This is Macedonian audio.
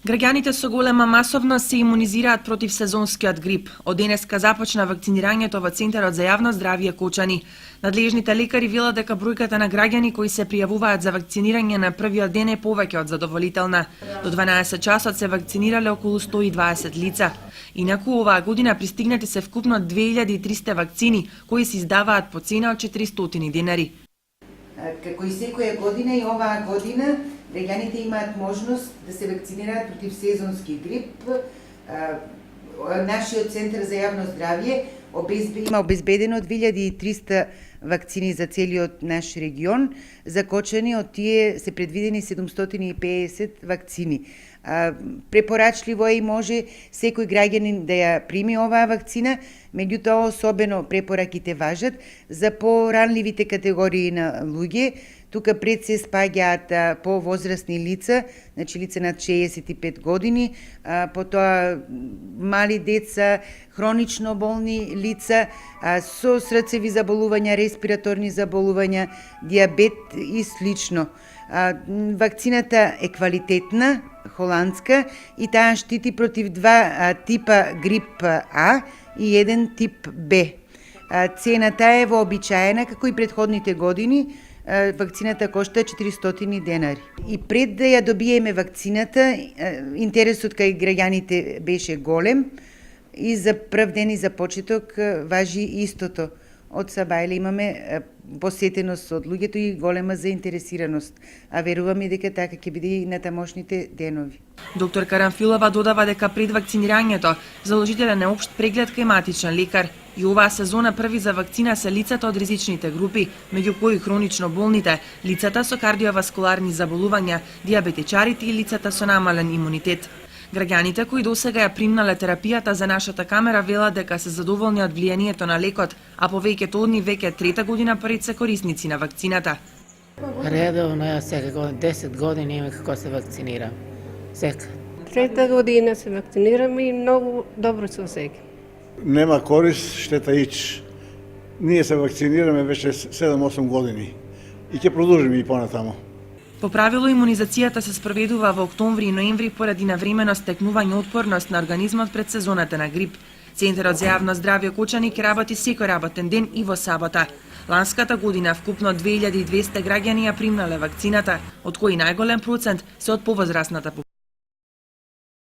Граѓаните со голема масовност се имунизираат против сезонскиот грип. Од денеска започна вакцинирањето во Центарот за јавно здравје Кочани. Надлежните лекари велат дека бројката на граѓани кои се пријавуваат за вакцинирање на првиот ден е повеќе од задоволителна. До 12 часот се вакцинирале околу 120 лица. Инаку оваа година пристигнати се вкупно 2300 вакцини кои се издаваат по цена од 400 денари. Како и секоја година и оваа година граѓаните имаат можност да се вакцинираат против сезонски грип. Нашиот Центар за јавно здравје има обезбедено 2300 вакцини за целиот наш регион. За Кочани од тие се предвидени 750 вакцини. Препорачливо е и може секој граѓанин да ја прими оваа вакцина, меѓутоа особено препораките важат за поранливите категории на луѓе. Тука пред се спаѓаат повозрастни лица, значи лица над 65 години, потоа мали деца, хронично болни лица, со срцеви заболувања, респираторни заболувања, диабет и слично. Вакцината е квалитетна, холандска, и таа штити против два типа грип А и еден тип Б. Цената е вообичаена како и предходните години. Вакцината кошта 400 денари. И пред да ја добиеме вакцината, интересот кај граѓаните беше голем и за прв ден и за почеток важи истото. Од Сабајле имаме посетеност од луѓето и голема заинтересираност, а веруваме дека така ќе биде и на тамошните денови. Доктор Карамфилова додава дека пред вакцинирањето задолжителен е општ преглед кај матичен лекар и оваа сезона први за вакцина се лицата од ризичните групи, меѓу кои хронично болните, лицата со кардиоваскуларни заболувања, диабетичарите и лицата со намален имунитет. Граѓаните кои досега ја примнале терапијата за нашата камера велат дека се задоволни од влијанието на лекот, а повеќето од нив веќе трета година поред се корисници на вакцината. Редовно ја секако 10 години има како се вакцинирам. Сека. Трета година се вакцинирам и многу добро се осеќам. Нема корист, штета ич. Ние се вакцинираме веќе 7-8 години и ќе продолжиме и понатамо. По правило, имунизацијата се спроведува во октомври и ноември поради навремено стекнување отпорност на организмот пред сезоната на грип. Центарот за јавно здравје Кочани ќе работи секој работен ден и во сабота. Ланската година вкупно 2200 граѓани ја примнале вакцината, од кои најголем процент се од повозрасната популација.